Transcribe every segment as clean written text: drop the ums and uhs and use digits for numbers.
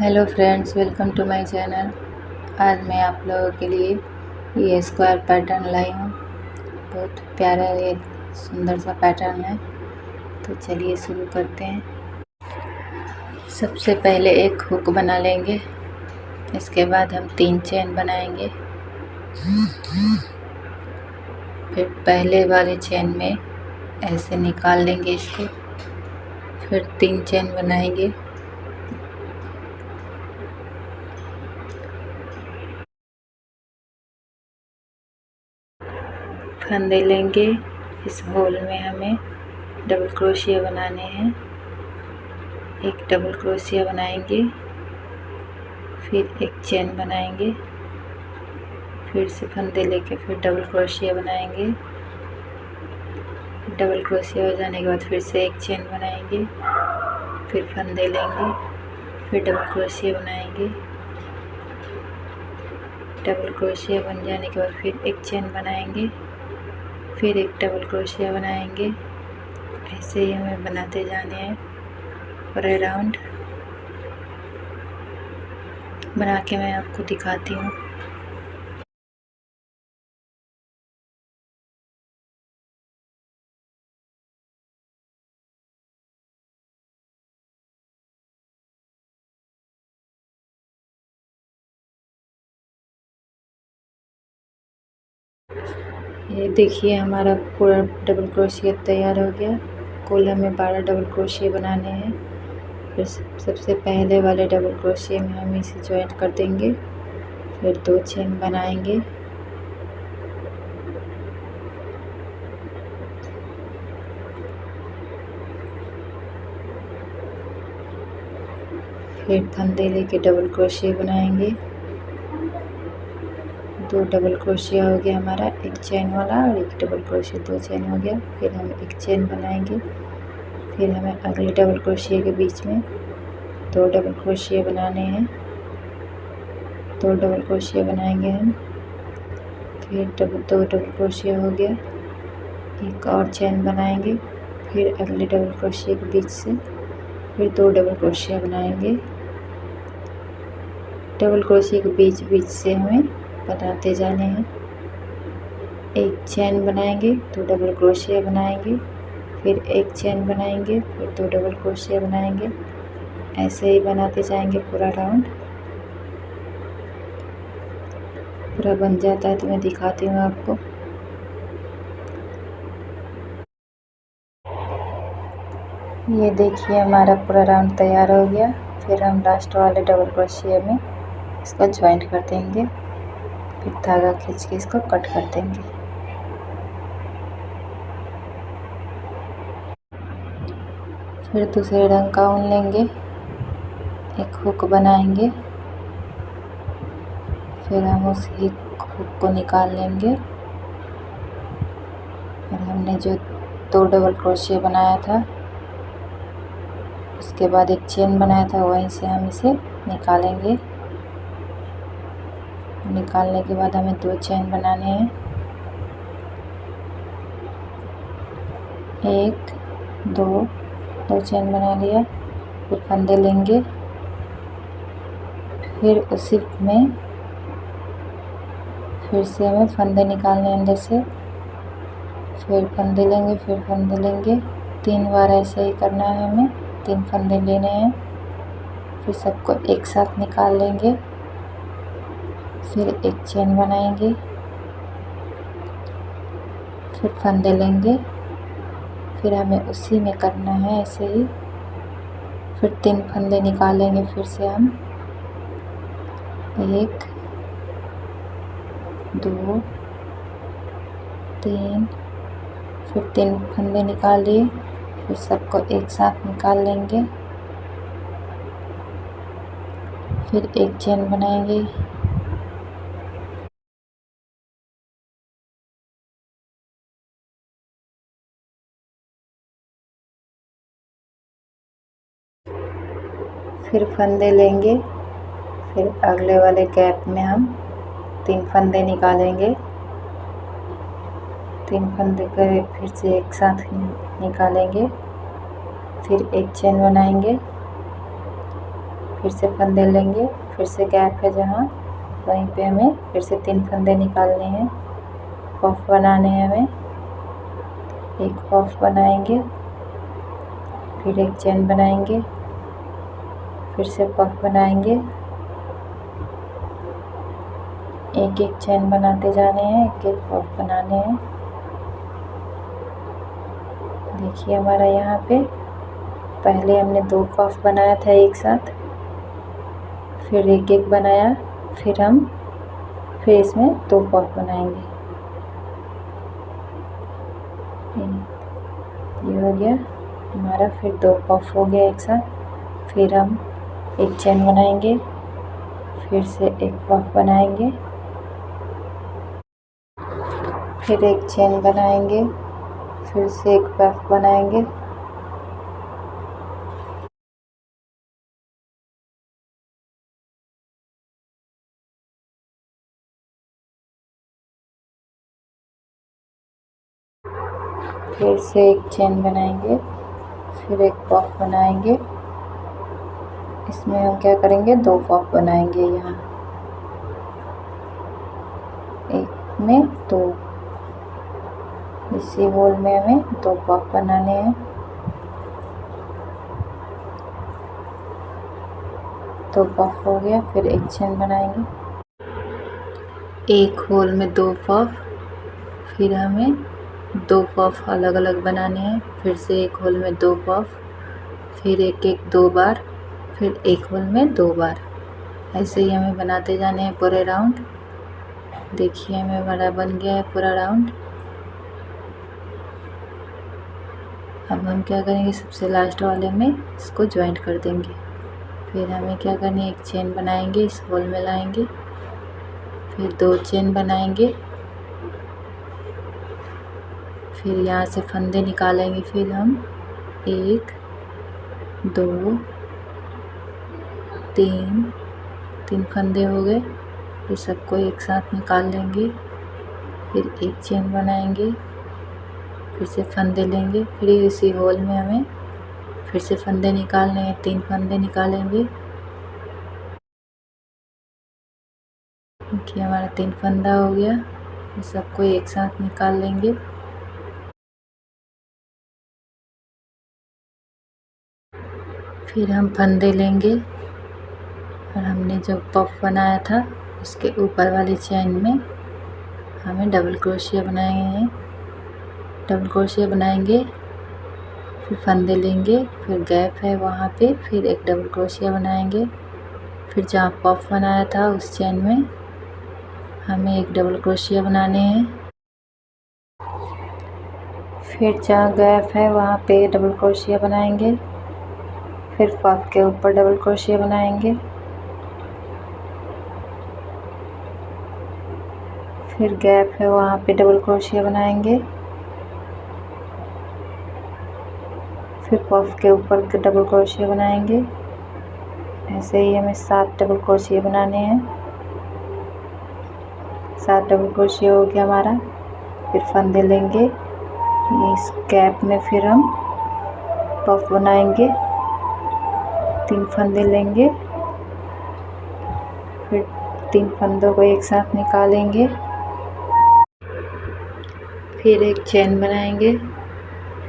Hello friends, welcome to my channel. आज मैं आप लोगों के लिए ये स्क्वायर पैटर्न लाई हूँ। बहुत प्यारा ये सुंदर सा पैटर्न है। तो चलिए शुरू करते हैं। सबसे पहले एक हुक बना लेंगे। इसके बाद हम 3 चेन बनाएंगे। फिर पहले वाले चेन में ऐसे निकाल लेंगे इसको। फिर 3 चेन बनाएंगे। फंदे लेंगे। इस होल में हमें डबल क्रोशिया बनाने हैं। एक डबल क्रोशिया बनाएंगे, फिर एक चेन बनाएंगे, फिर से फंदे लेके फिर डबल क्रोशिया बनाएंगे। डबल क्रोशिया हो जाने के बाद फिर से एक चेन बनाएंगे, फिर फंदे लेंगे, फिर डबल क्रोशिया बनाएंगे। डबल क्रोशिया बन जाने के बाद फिर एक चेन बनाएंगे, फिर एक डबल क्रोशिया बनाएंगे। ऐसे ही हमें बनाते जाने हैं पूरे राउंड। बना के मैं आपको दिखाती हूँ। ये देखिए, हमारा पूरा डबल क्रोशिया तैयार हो गया। कुल हमें 12 डबल क्रोशिया बनाने हैं। फिर सबसे पहले वाले डबल क्रोशिया में हम इसे ज्वाइंट कर देंगे। फिर 2 चेन बनाएंगे। फिर फंदे लेके डबल क्रोशिया बनाएंगे। 2 डबल क्रोशिया हो गया हमारा, एक चेन वाला और एक डबल क्रोशिया, 2 चेन हो गया। फिर हम एक चेन बनाएंगे। फिर हमें अगले डबल क्रोशिया के बीच में 2 डबल क्रोशिया बनाने हैं। 2 डबल क्रोशिया बनाएंगे हम। फिर 2 डबल क्रोशिया हो गया, एक और चेन बनाएंगे। फिर अगले डबल क्रोशिया के बीच से फिर 2 डबल क्रोशिया बनाएंगे। डबल क्रोशिया के बीच बीच से हमें बनाते जाने हैं। एक चेन बनाएंगे, 2 डबल क्रोशिया बनाएंगे, फिर एक चेन बनाएंगे, फिर 2 डबल क्रोशिया बनाएंगे। ऐसे ही बनाते जाएंगे पूरा राउंड। पूरा बन जाता है तो मैं दिखाती हूँ आपको। ये देखिए, हमारा पूरा राउंड तैयार हो गया। फिर हम लास्ट वाले डबल क्रोशिया में इसको ज्वाइंट कर देंगे। फिर धागा खींच के इसको कट कर देंगे। फिर दूसरे रंग का ऊन लेंगे, एक हुक बनाएंगे। फिर हम उस हुक को निकाल लेंगे। और हमने जो 2 डबल क्रोशिया बनाया था, उसके बाद एक चेन बनाया था, वहीं से हम इसे निकालेंगे। निकालने के बाद हमें 2 चेन बनाने हैं। 1 2 चेन बना लिया। फिर फंदे लेंगे। फिर उसी में फिर से हमें फंदे निकालने अंदर से। फिर फंदे लेंगे, फिर फंदे लेंगे। 3 बार ऐसे ही करना है हमें। 3 फंदे लेने हैं। फिर सबको एक साथ निकाल लेंगे। फिर एक चेन बनाएंगे। फिर फंदे लेंगे। फिर हमें उसी में करना है ऐसे ही। फिर 3 फंदे निकालेंगे। फिर से हम 1 2 3, फिर 3 फंदे निकाल लिए। फिर सबको एक साथ निकाल लेंगे। फिर एक चेन बनाएंगे। फिर फंदे लेंगे। फिर अगले वाले गैप में हम 3 फंदे निकालेंगे। 3 फंदे कर फिर से एक साथ निकालेंगे। फिर एक चेन बनाएंगे। फिर से फंदे लेंगे, फिर से गैप है जहाँ वहीं पे हमें फिर से 3 फंदे निकालने हैं, पफ बनाने हैं हमें। एक पफ बनाएंगे, फिर एक चेन बनाएंगे, फिर से पफ बनाएंगे, एक एक चेन बनाते जाने हैं, एक एक पफ बनाने हैं। देखिए हमारा यहाँ पे पहले हमने 2 पफ बनाया था एक साथ, फिर एक एक बनाया, फिर इसमें 2 पफ बनाएंगे। ये हो गया हमारा, फिर 2 पफ हो गया एक साथ, फिर हम एक चेन बनाएंगे, फिर से एक पफ बनाएंगे, फिर एक चेन बनाएंगे, फिर से एक पफ बनाएंगे, फिर से एक चेन बनाएंगे, फिर एक पफ बनाएंगे। इसमें हम क्या करेंगे, 2 पफ बनाएंगे यहाँ, एक में 2, इसी होल में हमें 2 पफ बनाने हैं। 2 पफ हो गया, फिर एक चेन बनाएंगे, एक होल में 2 पफ, फिर हमें 2 पफ अलग अलग बनाने हैं, फिर से एक होल में 2 पफ, फिर एक एक 2 बार, फिर एक होल में 2 बार। ऐसे ही हमें बनाते जाने हैं पूरे राउंड। देखिए हमें बड़ा बन गया है पूरा राउंड। अब हम क्या करेंगे, सबसे लास्ट वाले में इसको ज्वाइंट कर देंगे। फिर हमें क्या करना है, एक चेन बनाएंगे, इस होल में लाएंगे, फिर 2 चेन बनाएंगे, फिर यहाँ से फंदे निकालेंगे। फिर हम 1 2 3 फंदे हो गए, फिर सबको एक साथ निकाल लेंगे, फिर एक चेन बनाएंगे, फिर से फंदे लेंगे, फिर इसी होल में हमें फिर से फंदे निकालने हैं, 3 फंदे निकालेंगे। देखिए हमारा 3 फंदा हो गया, फिर सबको एक साथ निकाल लेंगे। फिर हम फंदे लेंगे और हमने जो पफ बनाया था उसके ऊपर वाली चेन में हमें डबल क्रोशिया बनाए हैं। डबल क्रोशिया बनाएंगे, फिर फंदे लेंगे, फिर गैप है वहाँ पे, फिर एक डबल क्रोशिया बनाएंगे, फिर जहाँ पफ बनाया था उस चेन में हमें एक डबल क्रोशिया बनाने हैं, फिर जहाँ गैप है वहाँ पे डबल क्रोशिया बनाएंगे, फिर पफ के ऊपर डबल क्रोशिया बनाएंगे, फिर गैप है वहाँ पे डबल क्रोशिया बनाएंगे, फिर पफ के ऊपर डबल क्रोशिया बनाएंगे। ऐसे ही हमें 7 डबल क्रोशिया बनाने हैं। 7 डबल क्रोशिया हो गया हमारा। फिर फंदे लेंगे, इस गैप में फिर हम पफ बनाएंगे, 3 फंदे लेंगे, फिर 3 फंदों को एक साथ निकालेंगे, फिर एक चेन बनाएंगे,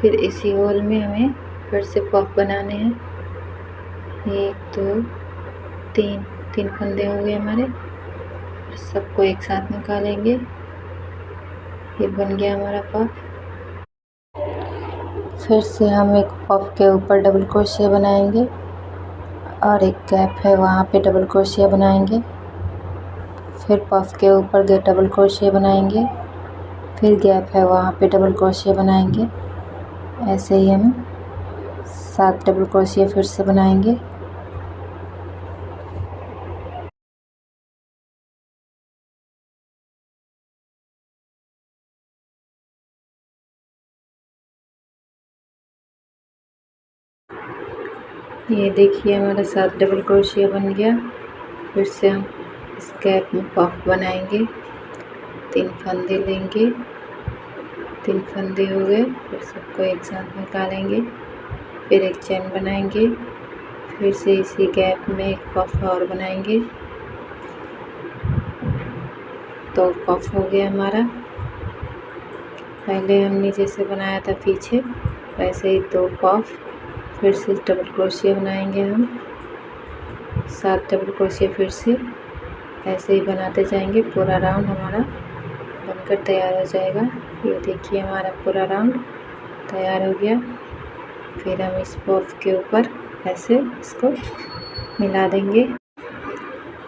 फिर इसी होल में हमें फिर से पफ बनाने हैं। 1 2 3 फंदे हो गए हमारे, सबको एक साथ निकालेंगे। ये बन गया हमारा पफ। फिर से हम एक पफ के ऊपर डबल क्रोशिया बनाएंगे और एक गैप है वहाँ पे डबल क्रोशिया बनाएंगे, फिर पफ के ऊपर डबल क्रोशिया बनाएंगे, फिर गैप है वहाँ पे डबल क्रोशिया बनाएंगे। ऐसे ही हम 7 डबल क्रोशिया फिर से बनाएंगे। ये देखिए हमारा 7 डबल क्रोशिया बन गया। फिर से हम इस गैप में पफ बनाएंगे, 3 फंदे लेंगे, 3 फंदे हो गए, फिर सबको एक साथ निकालेंगे, फिर एक चेन बनाएंगे, फिर से इसी गैप में एक पफ और बनाएंगे। तो पफ हो गया हमारा। पहले हमने जैसे बनाया था पीछे वैसे ही 2 पफ। फिर से डबल क्रोशिया बनाएंगे हम 7 डबल क्रोशिया। फिर से ऐसे ही बनाते जाएंगे। पूरा राउंड हमारा बनकर तैयार हो जाएगा। ये देखिए हमारा पूरा राउंड तैयार हो गया। फिर हम इस पफ के ऊपर ऐसे इसको मिला देंगे।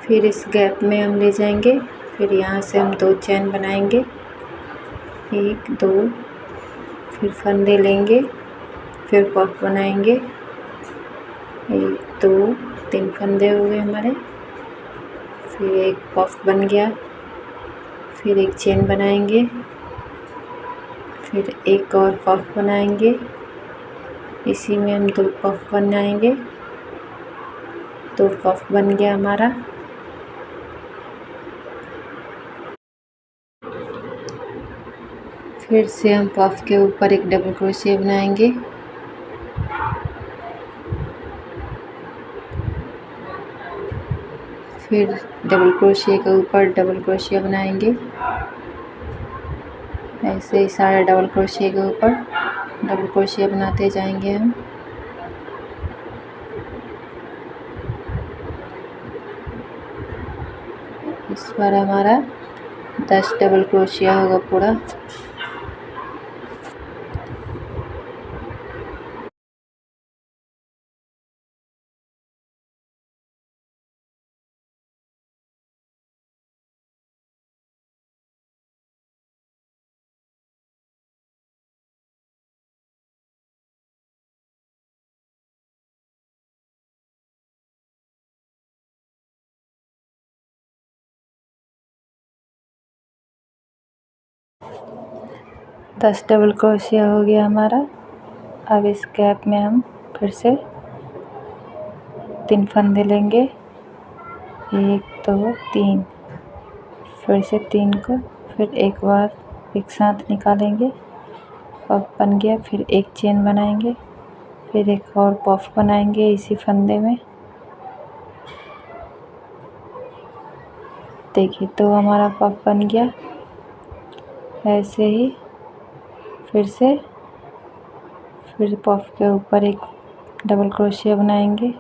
फिर इस गैप में हम ले जाएंगे। फिर यहाँ से हम 2 चैन बनाएंगे, 1 2, फिर फंदे लेंगे, फिर पफ बनाएंगे। 1 2 3 फंदे हो गए हमारे। फिर एक पफ बन गया। फिर एक चेन बनाएंगे, फिर एक और पफ बनाएंगे। इसी में हम 2 पफ बनाएंगे। 2 पफ बन गया हमारा। फिर से हम पफ के ऊपर एक डबल क्रोशिया बनाएंगे। फिर डबल क्रोशिया के ऊपर डबल क्रोशिया बनाएंगे। ऐसे ही सारे डबल क्रोशिया के ऊपर डबल क्रोशिया बनाते जाएंगे हम। इस बार हमारा 10 डबल क्रोशिया होगा पूरा। दस डबल क्रोशिया हो गया हमारा। अब इस गैप में हम फिर से 3 फंदे लेंगे, 1 2 3। फिर से 3 को फिर एक बार एक साथ निकालेंगे। पफ बन गया। फिर एक चेन बनाएंगे, फिर एक और पफ बनाएंगे इसी फंदे में। देखिए तो हमारा पफ बन गया। ऐसे ही फिर पफ के ऊपर एक डबल क्रोशिया बनाएंगे।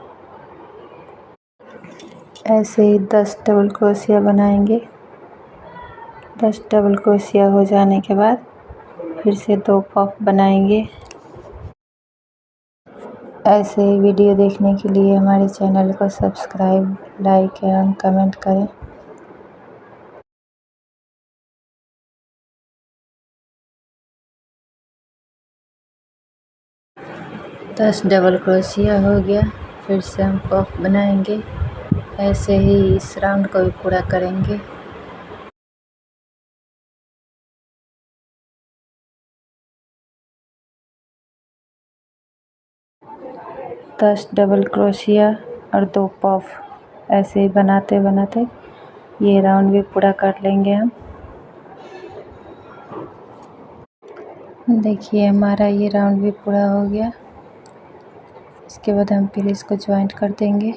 ऐसे ही 10 डबल क्रोशिया बनाएंगे। 10 डबल क्रोशिया हो जाने के बाद फिर से 2 पफ बनाएंगे। ऐसे ही वीडियो देखने के लिए हमारे चैनल को सब्सक्राइब, लाइक एवं कमेंट करें। 10 डबल क्रोशिया हो गया। फिर से हम पफ बनाएंगे। ऐसे ही इस राउंड को भी पूरा करेंगे। 10 डबल क्रोशिया और 2 पफ ऐसे ही बनाते बनाते ये राउंड भी पूरा कर लेंगे हम। देखिए हमारा ये राउंड भी पूरा हो गया। इसके बाद हम फिर इसको ज्वाइंट कर देंगे।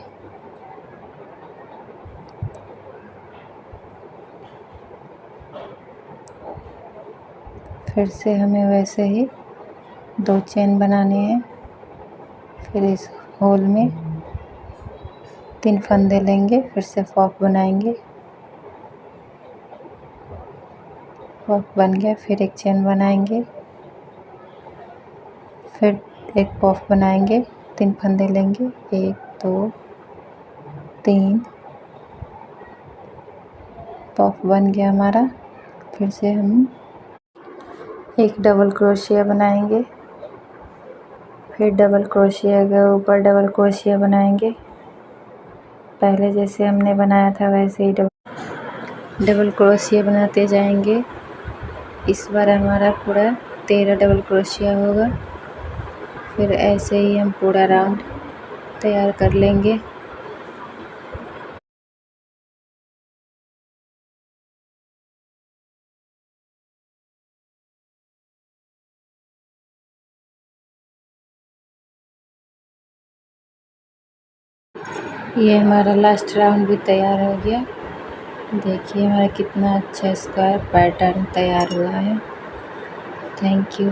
फिर से हमें वैसे ही 2 चेन बनाने हैं। फिर इस होल में 3 फंदे लेंगे, फिर से पफ बनाएंगे। पफ बन गया। फिर एक चेन बनाएंगे, फिर एक पफ बनाएंगे। 3 फंदे लेंगे, 1 2 3। पफ बन गया हमारा। फिर से हम एक डबल क्रोशिया बनाएंगे, फिर डबल क्रोशिया के ऊपर डबल क्रोशिया बनाएंगे। पहले जैसे हमने बनाया था वैसे ही डबल क्रोशिया बनाते जाएंगे। इस बार हमारा पूरा 13 डबल क्रोशिया होगा। फिर ऐसे ही हम पूरा राउंड तैयार कर लेंगे। ये हमारा लास्ट राउंड भी तैयार हो गया। देखिए हमारा कितना अच्छा स्क्वायर पैटर्न तैयार हुआ है। Thank you.